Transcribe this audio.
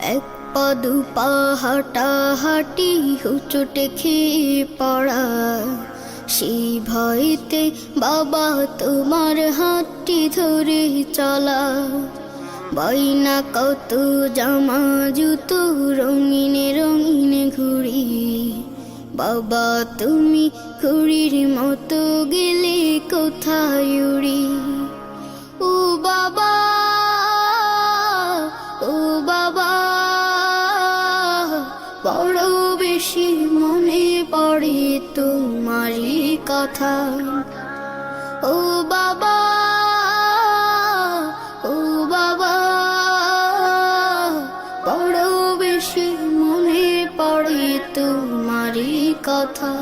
এক পা দু পা হাঁটাহাঁটি হুচটে খেয়ে পড়া, সেই ভয়তে বাবা তোমার হাতটি ধরে চলা। বাইনা কত জামা জুতো রঙিনে রঙিনে ঘুড়ি, বাবা তুমি ঘুড়ির মতো গেলে কোথায় উড়ি। ও বাবা, ও বাবা, বড় বেশি মনে পড়ে তোমারই কথা। ও বাবা, ও বাবা, বড় বেশি মনে পড়ে তোমারই কথা।